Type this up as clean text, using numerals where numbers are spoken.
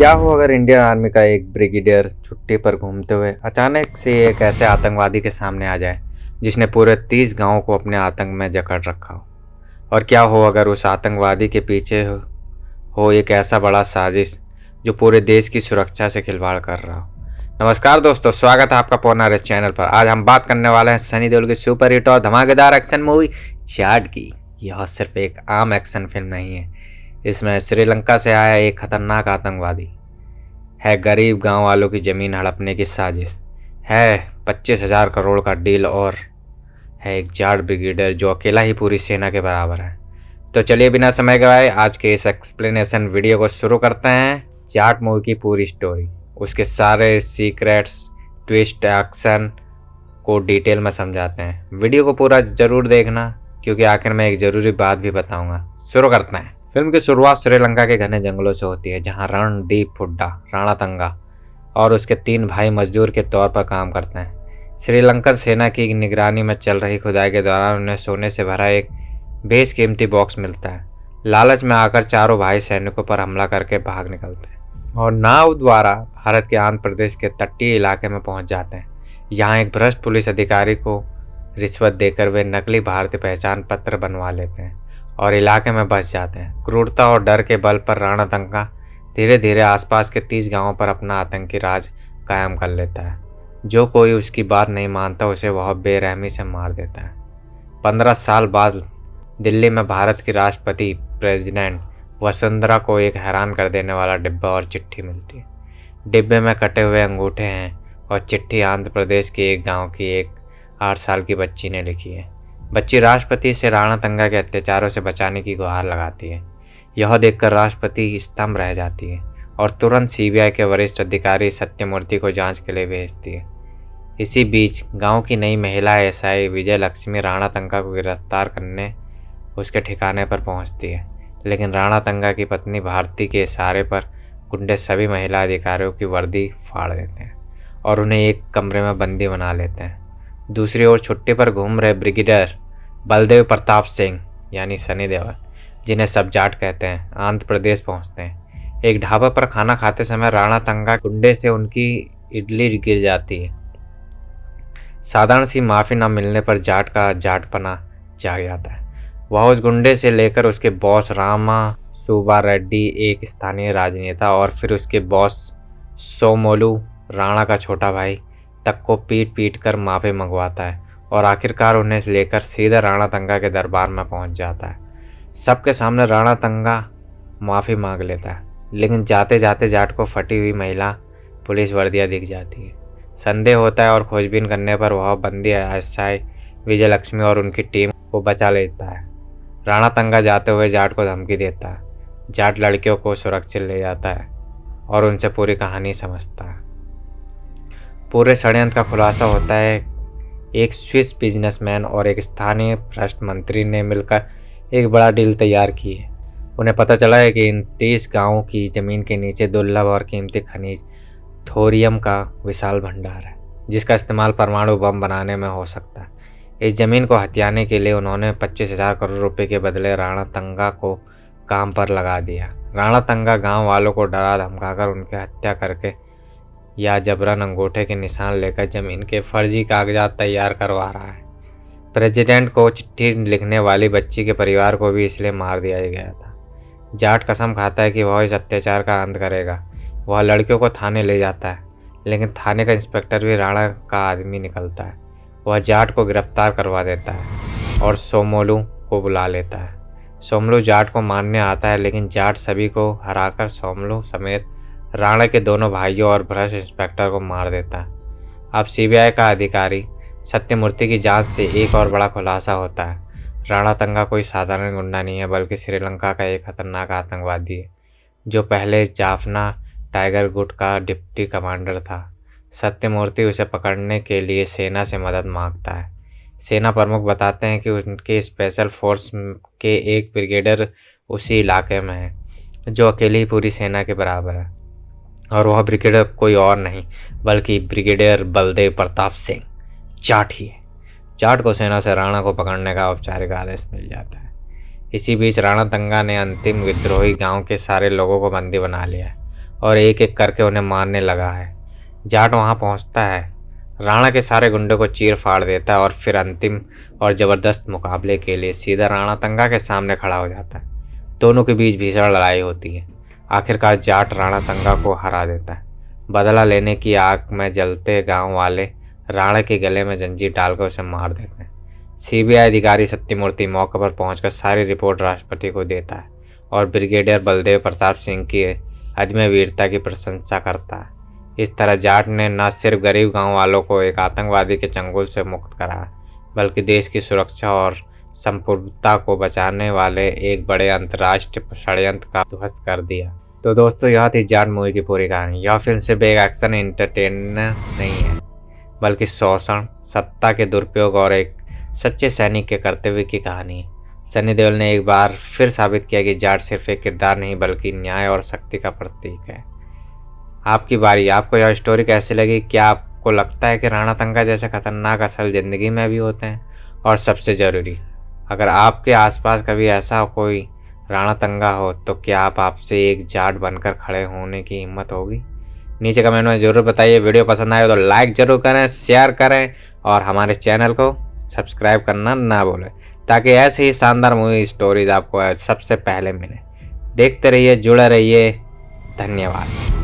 क्या हो अगर इंडियन आर्मी का एक ब्रिगेडियर छुट्टी पर घूमते हुए अचानक से एक ऐसे आतंकवादी के सामने आ जाए जिसने पूरे 30 गांवों को अपने आतंक में जकड़ रखा हो। और क्या हो अगर उस आतंकवादी के पीछे हो एक ऐसा बड़ा साजिश जो पूरे देश की सुरक्षा से खिलवाड़ कर रहा हो। नमस्कार दोस्तों, स्वागत है आपका पोनारे चैनल पर। आज हम बात करने वाले हैं सनी देओल की सुपर हिट और धमाकेदार एक्शन मूवी जाट की। यह सिर्फ एक आम एक्शन फिल्म नहीं है, इसमें श्रीलंका से आया एक खतरनाक आतंकवादी है, गरीब गांव वालों की जमीन हड़पने की साजिश है, 25,000 करोड़ का डील, और है एक जाट ब्रिगेडियर जो अकेला ही पूरी सेना के बराबर है। तो चलिए बिना समय गवाए आज के इस एक्सप्लेनेशन वीडियो को शुरू करते हैं। जाट मूवी की पूरी स्टोरी, उसके सारे सीक्रेट्स, ट्विस्ट, एक्शन को डिटेल में समझाते हैं। वीडियो को पूरा जरूर देखना क्योंकि आखिर में एक जरूरी बात भी बताऊंगा। शुरू करते हैं। फिल्म की शुरुआत श्रीलंका के घने जंगलों से होती है, जहां रणदीप हुड्डा, राणा तंगा और उसके 3 भाई मजदूर के तौर पर काम करते हैं। श्रीलंकन सेना की निगरानी में चल रही खुदाई के दौरान उन्हें सोने से भरा एक बेशकीमती बॉक्स मिलता है। लालच में आकर चारों भाई सैनिकों पर हमला करके भाग निकलते हैं और नाव द्वारा भारत के आंध्र प्रदेश के तटीय इलाके में पहुंच जाते हैं। यहाँ एक भ्रष्ट पुलिस अधिकारी को रिश्वत देकर वे नकली भारतीय पहचान पत्र बनवा लेते हैं और इलाके में बस जाते हैं। क्रूरता और डर के बल पर राणा तंगा धीरे धीरे आसपास के 30 गांवों पर अपना आतंकी राज कायम कर लेता है। जो कोई उसकी बात नहीं मानता उसे वह बेरहमी से मार देता है। 15 साल बाद दिल्ली में भारत की राष्ट्रपति प्रेसिडेंट वसुंधरा को एक हैरान कर देने वाला डिब्बा और चिट्ठी मिलती है। डिब्बे में कटे हुए अंगूठे हैं और चिट्ठी आंध्र प्रदेश के एक गाँव की एक 8 साल की बच्ची ने लिखी है। बच्ची राष्ट्रपति से राणा तंगा के अत्याचारों से बचाने की गुहार लगाती है। यह देखकर राष्ट्रपति स्तंभ रह जाती है और तुरंत सीबीआई के वरिष्ठ अधिकारी सत्यमूर्ति को जांच के लिए भेजती है। इसी बीच गांव की नई महिला एसआई विजय लक्ष्मी राणा तंगा को गिरफ्तार करने उसके ठिकाने पर पहुंचती है, लेकिन राणा तंगा की पत्नी भारती के इशारे पर गुंडे सभी महिला अधिकारियों की वर्दी फाड़ देते हैं और उन्हें एक कमरे में बंदी बना लेते हैं। दूसरी ओर छुट्टी पर घूम रहे ब्रिगेडियर बलदेव प्रताप सिंह यानी सनी देओल, जिन्हें सब जाट कहते हैं, आंध्र प्रदेश पहुंचते हैं। एक ढाबा पर खाना खाते समय राणा तंगा गुंडे से उनकी इडली गिर जाती है। साधारण सी माफ़ी न मिलने पर जाट का जाटपना जाग जाता है। वह उस गुंडे से लेकर उसके बॉस रामा सुब्बा रेड्डी, एक स्थानीय राजनेता, और फिर उसके बॉस सोमोलू, राणा का छोटा भाई, तक को पीट पीट कर माफ़ी मंगवाता है और आखिरकार उन्हें लेकर सीधा राणा तंगा के दरबार में पहुंच जाता है। सबके सामने राणा तंगा माफ़ी मांग लेता है, लेकिन जाते जाते जाट को फटी हुई महिला पुलिस वर्दियाँ दिख जाती है। संदेह होता है और खोजबीन करने पर वह बंदी एसआई विजय लक्ष्मी और उनकी टीम को बचा लेता है। राणा तंगा जाते हुए जाट को धमकी देता है। जाट लड़कियों को सुरक्षित ले जाता है और उनसे पूरी कहानी समझता है। पूरे षड्यंत्र का खुलासा होता है। एक स्विस बिजनेसमैन और एक स्थानीय भ्रष्ट मंत्री ने मिलकर एक बड़ा डील तैयार की है। उन्हें पता चला है कि इन 30 गांवों की जमीन के नीचे दुर्लभ और कीमती खनिज थोरियम का विशाल भंडार है, जिसका इस्तेमाल परमाणु बम बनाने में हो सकता है। इस जमीन को हथियाने के लिए उन्होंने 25,000 करोड़ रुपए के बदले राणा तंगा को काम पर लगा दिया। राणा तंगा गाँव वालों को डरा धमकाकर उनकी हत्या करके या जबरन अंगूठे के निशान लेकर जमीन के फर्जी कागजात तैयार करवा रहा है। प्रेसिडेंट को चिट्ठी लिखने वाली बच्ची के परिवार को भी इसलिए मार दिया गया था। जाट कसम खाता है कि वह इस अत्याचार का अंत करेगा। वह लड़कियों को थाने ले जाता है, लेकिन थाने का इंस्पेक्टर भी राणा का आदमी निकलता है। वह जाट को गिरफ्तार करवा देता है और सोमोलू को बुला लेता है। सोमोलू जाट को मारने आता है, लेकिन जाट सभी को हराकर सोमोलू समेत राणा के दोनों भाइयों और भ्रष्ट इंस्पेक्टर को मार देता है। अब सीबीआई का अधिकारी सत्यमूर्ति की जांच से एक और बड़ा खुलासा होता है। राणा तंगा कोई साधारण गुंडा नहीं है, बल्कि श्रीलंका का एक खतरनाक आतंकवादी है, जो पहले जाफना टाइगर गुट का डिप्टी कमांडर था। सत्यमूर्ति उसे पकड़ने के लिए सेना से मदद मांगता है। सेना प्रमुख बताते हैं कि उनके स्पेशल फोर्स के एक ब्रिगेडियर उसी इलाके में है, जो अकेली ही पूरी सेना के बराबर है, और वह ब्रिगेडियर कोई और नहीं बल्कि ब्रिगेडियर बलदेव प्रताप सिंह जाट ही है। जाट को सेना से राणा को पकड़ने का औपचारिक आदेश मिल जाता है। इसी बीच राणा तंगा ने अंतिम विद्रोही गांव के सारे लोगों को बंदी बना लिया है और एक एक करके उन्हें मारने लगा है। जाट वहां पहुंचता है, राणा के सारे गुंडों को चीर फाड़ देता है और फिर अंतिम और जबरदस्त मुकाबले के लिए सीधा राणातंगा के सामने खड़ा हो जाता है। दोनों के बीच भीषण लड़ाई होती है। आखिरकार जाट राणातंगा को हरा देता है। बदला लेने की आग में जलते गांव वाले राणा के गले में जंजीर डालकर उसे मार देते हैं। सीबीआई अधिकारी सत्यमूर्ति मौके पर पहुंचकर सारी रिपोर्ट राष्ट्रपति को देता है और ब्रिगेडियर बलदेव प्रताप सिंह की अदम्य वीरता की प्रशंसा करता है। इस तरह जाट ने न सिर्फ गरीब गांव वालों को एक आतंकवादी के चंगुल से मुक्त कराया, बल्कि देश की सुरक्षा और संप्रभुता को बचाने वाले एक बड़े अंतर्राष्ट्रीय षड्यंत्र का ध्वस्त कर दिया। तो दोस्तों, यह थी जाट मूवी की पूरी कहानी। यह फिल्म सिर्फ एक एक्शन एंटरटेनर नहीं है, बल्कि शोषण, सत्ता के दुरुपयोग और एक सच्चे सैनिक के कर्तव्य की कहानी है। सनी देओल ने एक बार फिर साबित किया कि जाट सिर्फ एक किरदार नहीं, बल्कि न्याय और शक्ति का प्रतीक है। आपकी बारी, आपको यह स्टोरी कैसी लगी? क्या आपको लगता है कि राणातंगा जैसे खतरनाक असल जिंदगी में भी होते हैं? और सबसे ज़रूरी, अगर आपके आसपास कभी ऐसा कोई राणातंगा हो तो क्या आपसे एक जाट बनकर खड़े होने की हिम्मत होगी? नीचे कमेंट में ज़रूर बताइए। वीडियो पसंद आए तो लाइक ज़रूर करें, शेयर करें और हमारे चैनल को सब्सक्राइब करना ना भूलें, ताकि ऐसे ही शानदार मूवी स्टोरीज आपको सबसे पहले मिले। देखते रहिए, जुड़े रहिए। धन्यवाद।